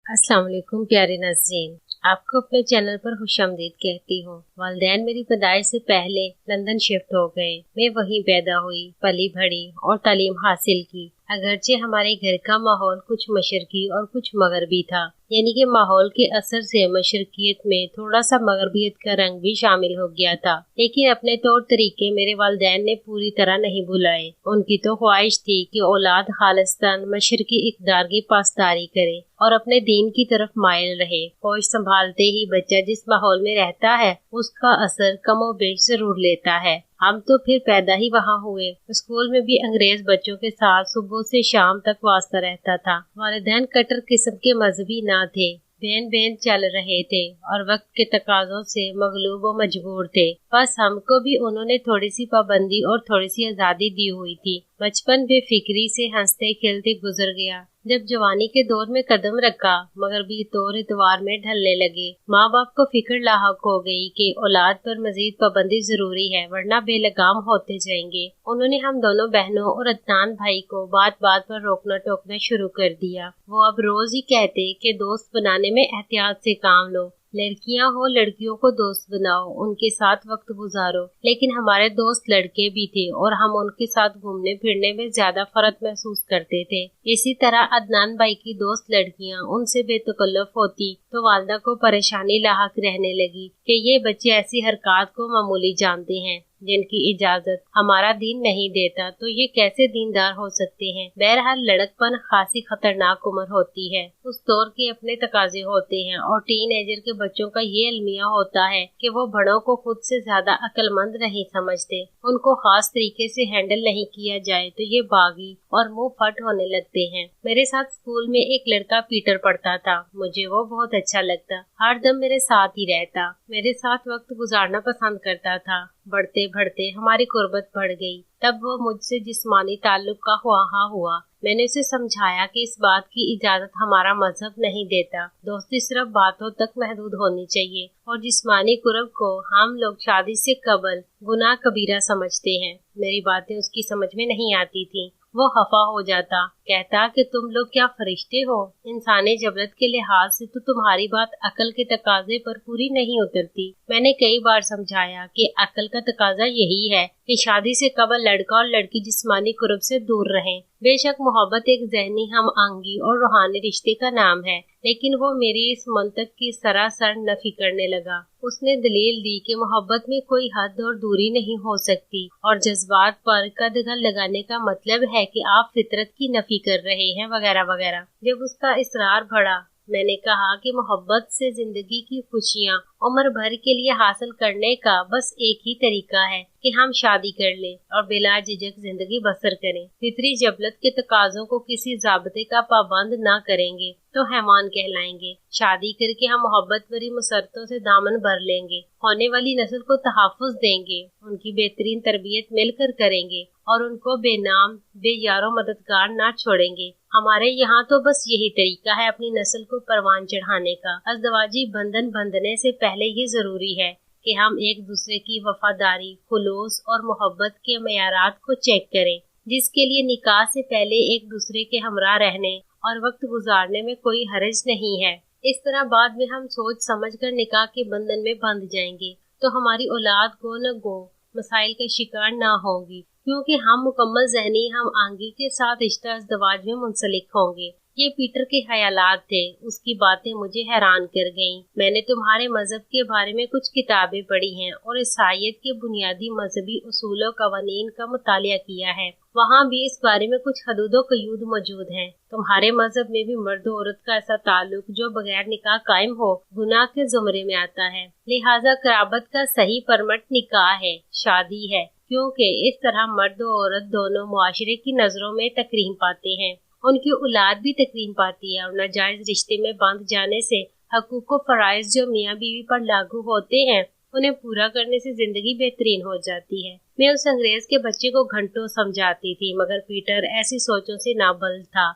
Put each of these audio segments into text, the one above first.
अस्सलाम वालेकुम प्यारे नाज़रीन, आपको अपने चैनल पर खुशामदीद कहती हूँ। वालिदैन मेरी पैदाइश से पहले लंदन शिफ्ट हो गए। मैं वहीं पैदा हुई, पली बढ़ी और तालीम हासिल की। अगरचे हमारे घर का माहौल कुछ मशरकी और कुछ मगरबी था, यानी कि माहौल के असर से मशरकियत में थोड़ा सा मगरबियत का रंग भी शामिल हो गया था। लेकिन अपने तौर तरीके मेरे वालिदैन ने पूरी तरह नहीं भुलाए। उनकी तो ख्वाहिश थी कि औलाद खालिस्तान मशरकी इक़दार की पासदारी करे और अपने दीन की तरफ माइल रहे। होश संभालते ही बच्चा जिस माहौल में रहता है उसका असर कमो बेश जरूर लेता है। हम तो फिर पैदा ही वहाँ हुए। स्कूल में भी अंग्रेज बच्चों के साथ सुबह से शाम तक वास्ता रहता था। वालिदैन कट्टर किस्म के मजहबी ना थे, बेन बेन चल रहे थे और वक्त के तकाजों से मगलूब व मजबूर थे। बस हमको भी उन्होंने थोड़ी सी पाबंदी और थोड़ी सी आजादी दी हुई थी। बचपन बेफिक्री से हंसते खेलते गुजर गया। जब जवानी के दौर में कदम रखा, मगर भी तौर इतवार में ढलने लगे। माँ बाप को फिक्र लाहक हो गई कि औलाद पर मजीद पाबंदी जरूरी है, वरना बेलगाम होते जाएंगे। उन्होंने हम दोनों बहनों और अदनान भाई को बात बात पर रोकना टोकना शुरू कर दिया। वो अब रोज ही कहते कि दोस्त बनाने में एहतियात से काम लो, लड़कियां हो लड़कियों को दोस्त बनाओ, उनके साथ वक्त गुजारो। लेकिन हमारे दोस्त लड़के भी थे और हम उनके साथ घूमने फिरने में ज्यादा फर्क महसूस करते थे। इसी तरह अदनान भाई की दोस्त लड़कियां उनसे बेतकल्लुफ होती तो वालदा को परेशानी लाहक रहने लगी कि ये बच्चे ऐसी हरकत को मामूली जानते हैं जिनकी इजाजत हमारा दीन नहीं देता, तो ये कैसे दीनदार हो सकते हैं। बहरहाल लड़कपन खासी खतरनाक उम्र होती है। उस दौर के अपने तकाजे होते हैं और टीन एजर के बच्चों का ये अलमिया होता है कि वो बड़ों को खुद से ज्यादा अक्लमंद नहीं समझते। उनको खास तरीके से हैंडल नहीं किया जाए तो ये बागी और मुंह फट होने लगते हैं। मेरे साथ स्कूल में एक लड़का पीटर पढ़ता था। मुझे वो बहुत अच्छा लगता, हर दम मेरे साथ ही रहता, मेरे साथ वक्त गुजारना पसंद करता था। बढ़ते बढ़ते हमारी कुर्बत बढ़ गई। तब वो मुझसे जिस्मानी ताल्लुक का ख्वाहा हुआ। मैंने उसे समझाया कि इस बात की इजाजत हमारा मजहब नहीं देता। दोस्ती सिर्फ बातों तक महदूद होनी चाहिए और जिस्मानी कुर्ब को हम लोग शादी से कबल गुनाह कबीरा समझते हैं। मेरी बातें उसकी समझ में नहीं आती थी। वो खफा हो जाता, कहता कि तुम लोग क्या फरिश्ते हो, इंसानी जबरत के लिहाज से तो तुम्हारी बात अकल के तकाजे पर पूरी नहीं उतरती। मैंने कई बार समझाया कि अकल का तकाजा यही है कि शादी से कबल लड़का और लड़की जिस्मानी कुर्ब से दूर रहें। बेशक मोहब्बत एक जहनी हम आंगी और रूहानी रिश्ते का नाम है, लेकिन वो मेरी इस मंतक की सरासर नफी करने लगा। उसने दलील दी कि मोहब्बत में कोई हद और दूरी नहीं हो सकती और जज्बात पर कदगन लगाने का मतलब है कि आप फितरत की नफी कर रहे हैं, वगैरह वगैरह। जब उसका इसरार बढ़ा, मैंने कहा कि मोहब्बत से जिंदगी की खुशियाँ उम्र भर के लिए हासिल करने का बस एक ही तरीका है कि हम शादी कर लें और बिला झिझक जिंदगी बसर करें। फितरी जबलत के तकाजों को किसी जाब्ते का पाबंद ना करेंगे तो हैवान कहलाएंगे। शादी करके हम मोहब्बत भरी मुसरतों से दामन भर लेंगे, होने वाली नस्ल को तहफ़्फ़ुज़ देंगे, उनकी बेहतरीन तरबियत मिलकर करेंगे और उनको बेनाम बेयारो मददगार ना छोड़ेंगे। हमारे यहाँ तो बस यही तरीका है अपनी नस्ल को परवान चढ़ाने का। अज़दवाजी बंधन बंधने से पहले ये जरूरी है कि हम एक दूसरे की वफादारी, खुलूस और मोहब्बत के मयारात को चेक करें, जिसके लिए निकाह से पहले एक दूसरे के हमरा रहने और वक्त गुजारने में कोई हर्ज नहीं है। इस तरह बाद में हम सोच समझ कर निकाह के बंधन में बंध जाएंगे तो हमारी औलाद गो न गो मसाइल का शिकार ना होगी, क्योंकि हम मुकम्मल ज़हनी हम आंगी के साथ रिश्ता अज़दवाज में मुंसलिक होंगे। ये पीटर के ख्यालात थे। उसकी बातें मुझे हैरान कर गईं। मैंने तुम्हारे मजहब के बारे में कुछ किताबें पढ़ी हैं और ईसाईयत के बुनियादी मजहबी उसूलों कवानीन का मुतालिया किया है। वहाँ भी इस बारे में कुछ हदूदो कयूद मौजूद हैं। तुम्हारे मजहब में भी मर्द और औरत का ऐसा ताल्लुक जो बगैर निकाह कायम हो गुनाह के जुमरे में आता है। लिहाजा कराबत का सही परमट निकाह है, शादी है, क्योंकि इस तरह मर्द और औरत दोनों मुआशरे की नजरों में तकरीम पाते हैं, उनकी औलाद भी तकरीम पाती है और नाजायज रिश्ते में बांध जाने से हकूक व फराइज जो मियाँ बीवी पर लागू होते हैं उन्हें पूरा करने से जिंदगी बेहतरीन हो जाती है। मैं उस अंग्रेज के बच्चे को घंटों समझाती थी, मगर पीटर ऐसी सोचों से नाबल था।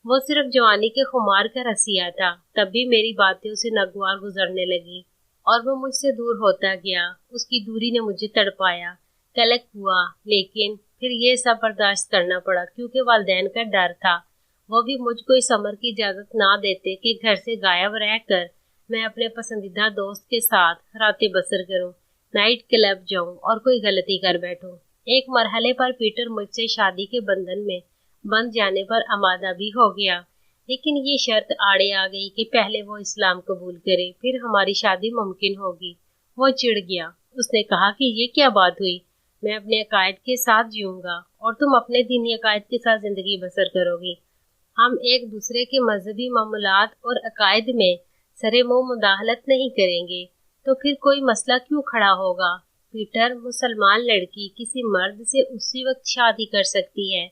वो सिर्फ जवानी के खुमार का रसिया था। तब भी मेरी बातें उसे नागवार गुजरने लगी और वो मुझसे दूर होता गया। उसकी दूरी ने मुझे तड़पाया, कलक हुआ, लेकिन फिर ये सब बर्दाश्त करना पड़ा क्योंकि वालिदैन का डर था। वो भी मुझको इस अमर की इजाजत ना देते कि घर से गायब रहकर मैं अपने पसंदीदा दोस्त के साथ रातें बसर करूं, नाइट क्लब जाऊं और कोई गलती कर बैठूं। एक मरहले पर पीटर मुझसे शादी के बंधन में बंध जाने पर आमादा भी हो गया, लेकिन ये शर्त आड़े आ गई कि पहले वो इस्लाम कबूल करे, फिर हमारी शादी मुमकिन होगी। वो चिढ़ गया। उसने कहा कि ये क्या बात हुई, मैं अपने अकायद के साथ जीऊंगा और तुम अपने दीनी अकायद के साथ जिंदगी बसर करोगी। हम एक दूसरे के मजहबी मामलात और अकायद में सरे मुंह मुदाखलत नहीं करेंगे, तो फिर कोई मसला क्यों खड़ा होगा। पीटर, मुसलमान लड़की किसी मर्द से उसी वक्त शादी कर सकती है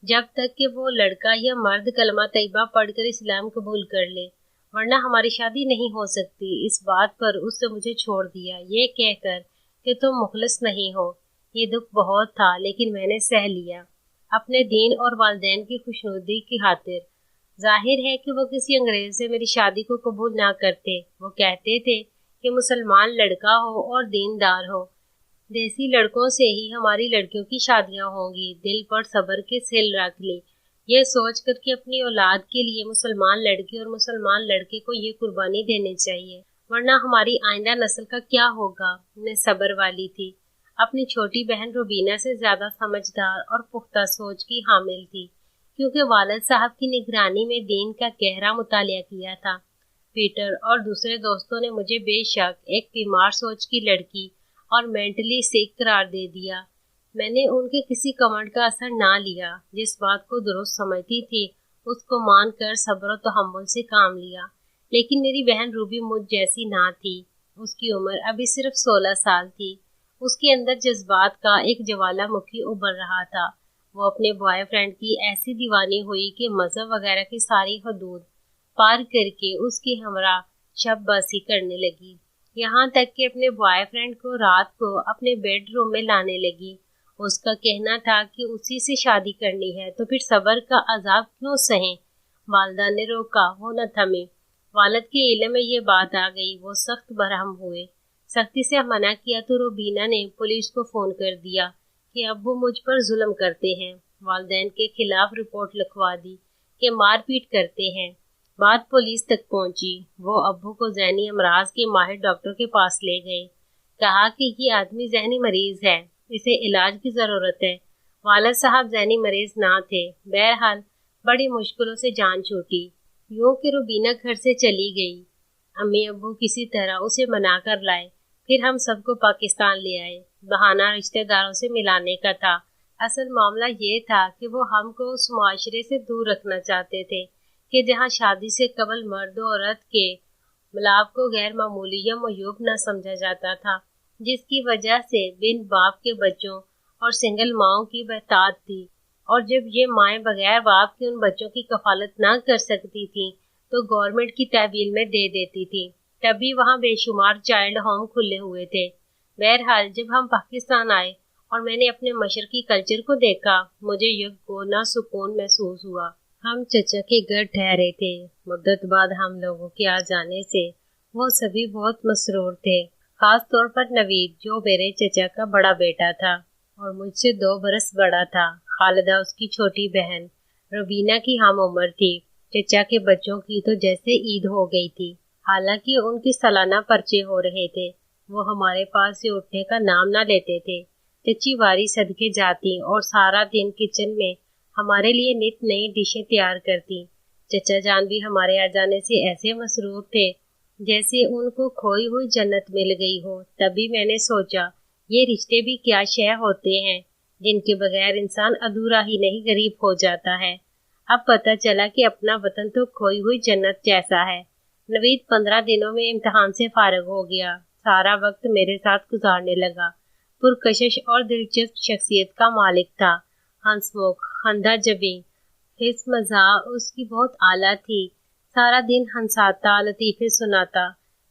जब तक कि वो लड़का या मर्द कलमा तैयबा पढ़कर इस्लाम कबूल कर ले, वरना हमारी शादी नहीं हो सकती। इस बात पर उसने मुझे छोड़ दिया, ये कहकर कि तुम मुखलिस नहीं हो। ये दुख बहुत था, लेकिन मैंने सह लिया अपने दीन और वालिदैन की खुशनुदी की खातिर। जाहिर है कि वो किसी अंग्रेज से मेरी शादी को कबूल ना करते। वो कहते थे कि मुसलमान लड़का हो और दीनदार हो, देसी लड़कों से ही हमारी लड़कियों की शादियां होंगी। दिल पर सब्र के सिल रख ली, ये सोच कर कि अपनी औलाद के लिए मुसलमान लड़की और मुसलमान लड़के को ये कुर्बानी देनी चाहिए, वरना हमारी आइंदा नस्ल का क्या होगा। मैं सब्र वाली थी। अपनी छोटी बहन रुबीना से ज्यादा समझदार और पुख्ता सोच की हामिल थी, क्योंकि वालिद साहब की निगरानी में दीन का गहरा मुतालिया किया था। पीटर और दूसरे दोस्तों ने मुझे बेशक एक बीमार सोच की लड़की और मेंटली सिक करार दे दिया। मैंने उनके किसी कमेंट का असर ना लिया। जिस बात को दुरुस्त समझती थी उसको मान कर सब्र और तहम्मुल से काम लिया। लेकिन मेरी बहन रूबी मुझ जैसी ना थी। उसकी उम्र अभी सिर्फ 16 साल थी। उसके अंदर जज्बात का एक ज्वालामुखी उभर रहा था। वो अपने बॉयफ्रेंड की ऐसी दीवानी हुई कि मजहब वगैरह की सारी हदूद पार करके उसकी हमरा शबबासी करने लगी। यहाँ तक कि अपने बॉयफ्रेंड को रात को अपने बेडरूम में लाने लगी। उसका कहना था कि उसी से शादी करनी है, तो फिर सब्र का अजाब क्यों सहें। वालिदा ने रोका, वो न थमे। वालिद के इल्म में ये बात आ गई। वो सख्त बरहम हुए। सख्ती से मना किया तो रुबीना ने पुलिस को फोन कर दिया कि अब वो मुझ पर जुल्म करते हैं। वालिदैन के खिलाफ रिपोर्ट लिखवा दी कि मारपीट करते हैं। बात पुलिस तक पहुंची। वो अब्बू को ज़हनी अमराज के माहिर डॉक्टर के पास ले गए। कहा कि ये आदमी ज़हनी मरीज है, इसे इलाज की जरूरत है। वालिद साहब ज़हनी मरीज ना थे। बहरहाल बड़ी मुश्किलों से जान छूटी। यूं कि रुबीना घर से चली गई। अम्मी अब्बू किसी तरह उसे मना कर लाए। फिर हम सबको पाकिस्तान ले आए। बहाना रिश्तेदारों से मिलाने का था। असल मामला ये था कि वो हमको उस मुआशरे से दूर रखना चाहते थे कि जहाँ शादी से कबल मर्द और औरत के मिलाप को गैर मामूली या मयूब न समझा जाता था, जिसकी वजह से बिन बाप के बच्चों और सिंगल माओं की बहतात थी। और जब ये माएँ बगैर बाप के उन बच्चों की कफालत ना कर सकती थी तो गवर्नमेंट की तहवील में दे देती थी। तभी वहाँ बेशुमार चाइल्ड होम खुले हुए थे। बहरहाल जब हम पाकिस्तान आए और मैंने अपने मशरकी कल्चर को देखा, मुझे यकगोना सुकून महसूस हुआ। हम चचा के घर ठहरे थे। मुद्दत बाद हम लोगों के आ जाने से वो सभी बहुत मसरूर थे, खास तौर पर नवीद जो मेरे चचा का बड़ा बेटा था और मुझसे 2 बरस बड़ा था। खालिदा उसकी छोटी बहन रुबीना की हम उम्र थी। चचा के बच्चों की तो जैसे ईद हो गई थी। हालांकि उनकी सालाना पर्चे हो रहे थे, वो हमारे पास से उठने का नाम ना लेते थे। चची वारी सदके जाती और सारा दिन किचन में हमारे लिए नित नई डिशें तैयार करती। चचा जान भी हमारे आ जाने से ऐसे मसरूर थे जैसे उनको खोई हुई जन्नत मिल गई हो। तभी मैंने सोचा, ये रिश्ते भी क्या शय होते हैं जिनके बगैर इंसान अधूरा ही नहीं गरीब हो जाता है। अब पता चला कि अपना वतन तो खोई हुई जन्नत जैसा है। नवीद 15 दिनों में इम्तिहान से फारिग हो गया। सारा वक्त मेरे साथ गुजारने लगा। पुरकशिश और दिलचस्प शख्सियत का मालिक था। हंसमुख, खंदा जबी, हिस मज़ाक उसकी बहुत आला थी। सारा दिन हंसाता, लतीफ़े सुनाता।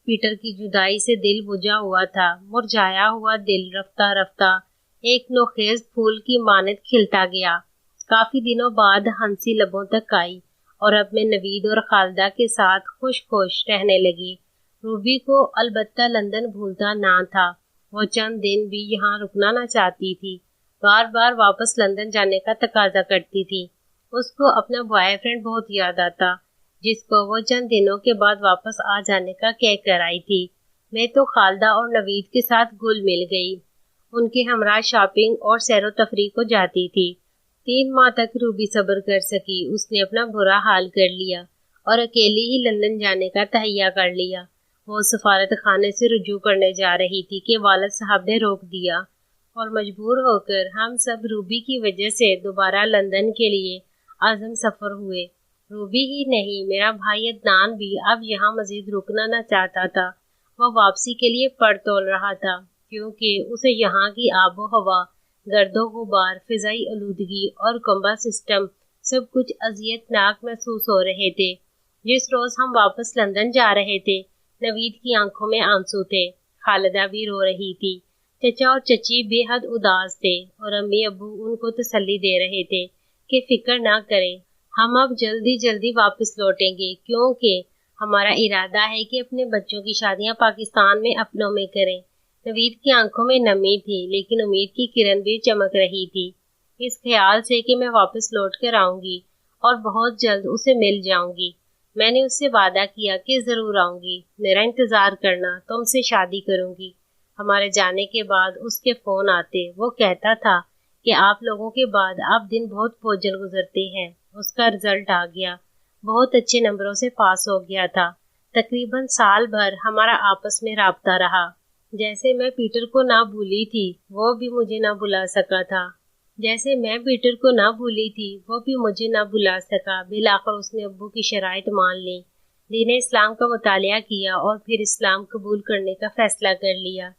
पीटर की जुदाई से दिल बुझा हुआ था। मुरझाया हुआ दिल रफ्ता रफ्ता एक नोखेज फूल की मानद खिलता गया। काफी दिनों बाद हंसी लबों तक आई और अब मैं नवीद और खालिदा के साथ खुश खुश रहने लगी। रूबी को अलबत्ता लंदन भूलता ना था। वो चंद दिन भी यहाँ रुकना ना चाहती थी। बार बार वापस लंदन जाने का तकाजा करती थी। اس کو اپنا بوائے فرینڈ بہت یاد آتا، جس کو وہ چند دنوں کے بعد واپس آ جانے کا کہہ کر آئی تھی۔ میں تو خالدہ اور نوید کے ساتھ گل مل گئی، ان کے ہمراہ شاپنگ اور سیر و تفریح کو جاتی تھی۔ 3 ماہ تک روبی صبر کر سکی، اس نے اپنا برا حال کر لیا اور اکیلی ہی لندن جانے کا تہیہ کر لیا۔ وہ سفارت خانے سے رجوع کرنے جا رہی تھی کہ والد صاحب نے روک دیا اور مجبور ہو کر ہم سب روبی کی وجہ سے دوبارہ لندن کے لیے عزم سفر ہوئے۔ روبی ہی نہیں، میرا بھائی عدنان بھی اب یہاں مزید رکنا نہ چاہتا تھا۔ وہ واپسی کے لیے پڑ تول رہا تھا، کیونکہ اسے یہاں کی آب و ہوا، گرد و غبار، فضائی آلودگی اور کمبا سسٹم سب کچھ اذیت ناک محسوس ہو رہے تھے۔ جس روز ہم واپس لندن جا رہے تھے، نوید کی آنکھوں میں آنسو تھے، خالدہ بھی رو رہی تھی، چچا اور چچی بے حد اداس تھے اور امی ابو ان کو تسلی دے رہے تھے کہ فکر نہ کریں، ہم اب جلدی واپس لوٹیں گے، کیونکہ ہمارا ارادہ ہے کہ اپنے بچوں کی شادیاں پاکستان میں اپنوں میں کریں۔ نوید کی آنکھوں میں نمی تھی، لیکن امید کی کرن بھی چمک رہی تھی، اس خیال سے کہ میں واپس لوٹ کر آؤں گی اور بہت جلد اسے مل جاؤں گی۔ میں نے اس سے وعدہ کیا کہ ضرور آؤں گی، میرا انتظار کرنا، تم سے شادی کروں گی۔ ہمارے جانے کے بعد اس کے فون آتے، وہ کہتا تھا کہ آپ لوگوں کے بعد اب دن بہت بوجھل گزرتے ہیں۔ اس کا رزلٹ آ گیا، بہت اچھے نمبروں سے پاس ہو گیا تھا۔ تقریباً سال بھر ہمارا آپس میں رابطہ رہا۔ جیسے میں پیٹر کو نہ بھولی تھی، وہ بھی مجھے نہ بھلا سکا تھا، جیسے میں پیٹر کو نہ بھولی تھی وہ بھی مجھے نہ بھلا سکا۔ بالآخر اس نے ابو کی شرائط مان لی، دین اسلام کا مطالعہ کیا اور پھر اسلام قبول کرنے کا فیصلہ کر لیا۔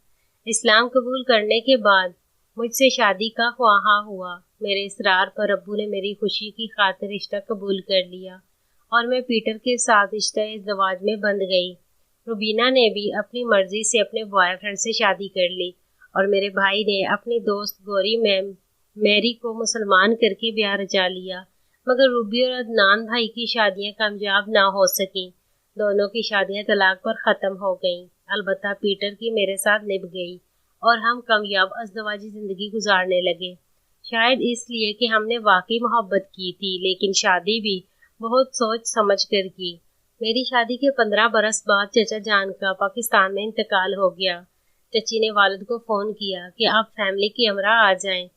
اسلام قبول کرنے کے بعد مجھ سے شادی کا خواہاں ہوا۔ میرے اصرار پر ابو نے میری خوشی کی خاطر رشتہ قبول کر لیا اور میں پیٹر کے ساتھ رشتہ ازدواج میں بندھ گئی۔ روبینہ نے بھی اپنی مرضی سے اپنے بوائے فرینڈ سے شادی کر لی اور میرے بھائی نے اپنی دوست گوری میری کو مسلمان کر کے بیاہ رچا لیا، مگر روبی اور عدنان بھائی کی شادیاں کامیاب نہ ہو سکیں۔ دونوں کی شادیاں طلاق پر ختم ہو گئیں، البتہ پیٹر کی میرے ساتھ نبھ گئی اور ہم کامیاب ازدواجی زندگی گزارنے لگے۔ شاید اس لیے کہ ہم نے واقعی محبت کی تھی، لیکن شادی بھی بہت سوچ سمجھ کر کی۔ میری شادی کے 15 برس بعد چچا جان کا پاکستان میں انتقال ہو گیا۔ چچی نے والد کو فون کیا کہ آپ فیملی کے ہمراہ آ جائیں،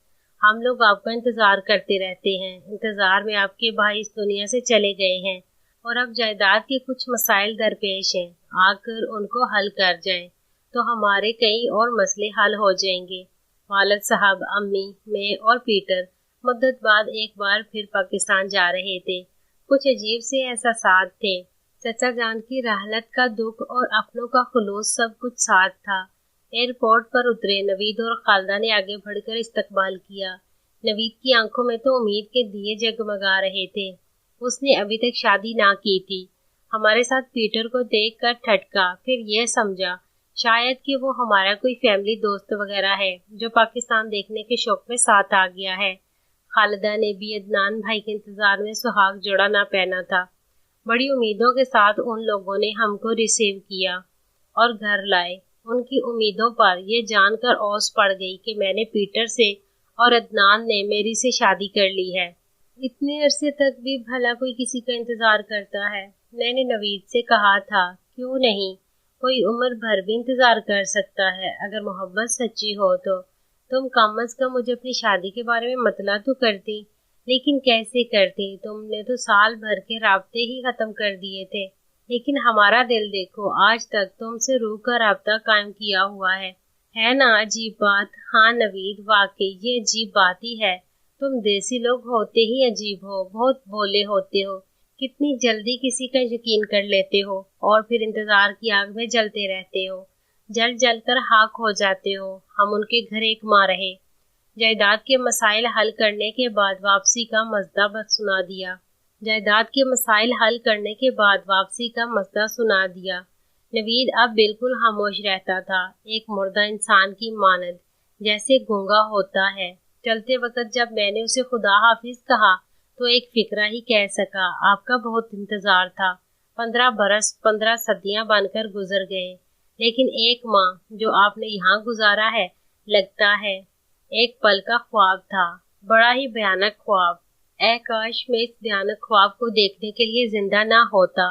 ہم لوگ آپ کا انتظار کرتے رہتے ہیں، انتظار میں آپ کے بھائی اس دنیا سے چلے گئے ہیں اور اب جائیداد کے کچھ مسائل درپیش ہیں، آ کر ان کو حل کر جائیں تو ہمارے کئی اور مسئلے حل ہو جائیں گے۔ والد صاحب، امی، میں اور پیٹر مدت بعد ایک بار پھر پاکستان جا رہے تھے۔ کچھ عجیب سے احساسات تھے، چچا جان کی رحلت کا دکھ اور اپنوں کا خلوص سب کچھ ساتھ تھا۔ ایئرپورٹ پر اترے، نوید اور خالدہ نے آگے بڑھ کر استقبال کیا۔ نوید کی آنکھوں میں تو امید کے دیے جگمگا رہے تھے، اس نے ابھی تک شادی نہ کی تھی۔ ہمارے ساتھ پیٹر کو دیکھ کر ٹھٹکا، پھر یہ سمجھا شاید کہ وہ ہمارا کوئی فیملی دوست وغیرہ ہے جو پاکستان دیکھنے کے شوق میں ساتھ آ گیا ہے۔ خالدہ نے بھی عدنان بھائی کے انتظار میں سہاگ جوڑا نہ پہنا تھا۔ بڑی امیدوں کے ساتھ ان لوگوں نے ہم کو ریسیو کیا اور گھر لائے۔ ان کی امیدوں پر یہ جان کر اوس پڑ گئی کہ میں نے پیٹر سے اور عدنان نے میری سے شادی کر لی ہے۔ اتنے عرصے تک بھی بھلا کوئی کسی کا انتظار کرتا ہے؟ میں نے نوید سے کہا تھا، کیوں نہیں، کوئی عمر بھر بھی انتظار کر سکتا ہے اگر محبت سچی ہو تو۔ تم کم از کم مجھے اپنی شادی کے بارے میں مطلع تو کرتی، لیکن کیسے کرتی؟ تم نے تو سال بھر کے رابطے ہی ختم کر دیے تھے۔ لیکن ہمارا دل دیکھو، آج تک تم سے روح کا رابطہ قائم کیا ہوا ہے نا؟ عجیب بات۔ ہاں نوید، واقعی یہ عجیب بات ہی ہے، تم دیسی لوگ ہوتے ہی عجیب ہو، بہت بھولے ہوتے ہو، کتنی جلدی کسی کا یقین کر لیتے ہو اور پھر انتظار کی آگ میں جلتے رہتے ہو، جل جل کر خاک ہو جاتے ہو۔ ہم ان کے گھر ایک ماں رہے، جائیداد کے مسائل حل کرنے کے بعد واپسی کا مسئلہ سنا دیا۔ نوید اب بالکل خاموش رہتا تھا، ایک مردہ انسان کی مانند، جیسے گونگا ہوتا ہے۔ چلتے وقت جب میں نے اسے خدا حافظ کہا تو ایک فقرہ ہی کہہ سکا، آپ کا بہت انتظار تھا۔ 15 برس 15 صدیاں بن کر گزر گئے، لیکن ایک ماہ جو آپ نے یہاں گزارا ہے، لگتا ہے ایک پل کا خواب تھا، بڑا ہی بھیانک خواب۔ اے کاش میں اس بھیانک خواب کو دیکھنے کے لیے زندہ نہ ہوتا۔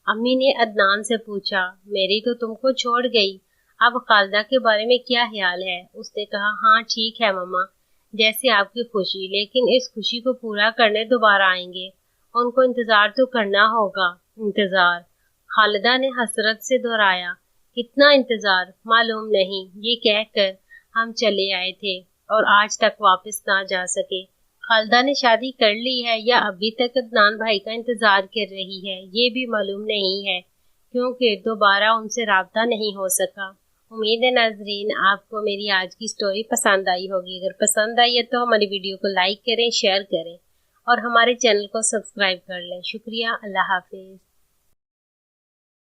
امی نے عدنان سے پوچھا، میری تو تم کو چھوڑ گئی، اب خالدہ کے بارے میں کیا خیال ہے؟ اس نے کہا، ہاں ٹھیک ہے ماما، جیسے آپ کی خوشی، لیکن اس خوشی کو پورا کرنے دوبارہ آئیں گے، ان کو انتظار تو کرنا ہوگا۔ انتظار؟ خالدہ نے حسرت سے دہرایا، کتنا انتظار؟ معلوم نہیں، یہ کہہ کر ہم چلے آئے تھے اور آج تک واپس نہ جا سکے۔ خالدہ نے شادی کر لی ہے یا ابھی تک عدنان بھائی کا انتظار کر رہی ہے، یہ بھی معلوم نہیں ہے، کیونکہ دوبارہ ان سے رابطہ نہیں ہو سکا۔ امید ہے ناظرین آپ کو میری آج کی سٹوری پسند آئی ہوگی۔ اگر پسند آئی ہے تو ہماری ویڈیو کو لائک کریں، شیئر کریں اور ہمارے چینل کو سبسکرائب کر لیں۔ شکریہ، اللہ حافظ۔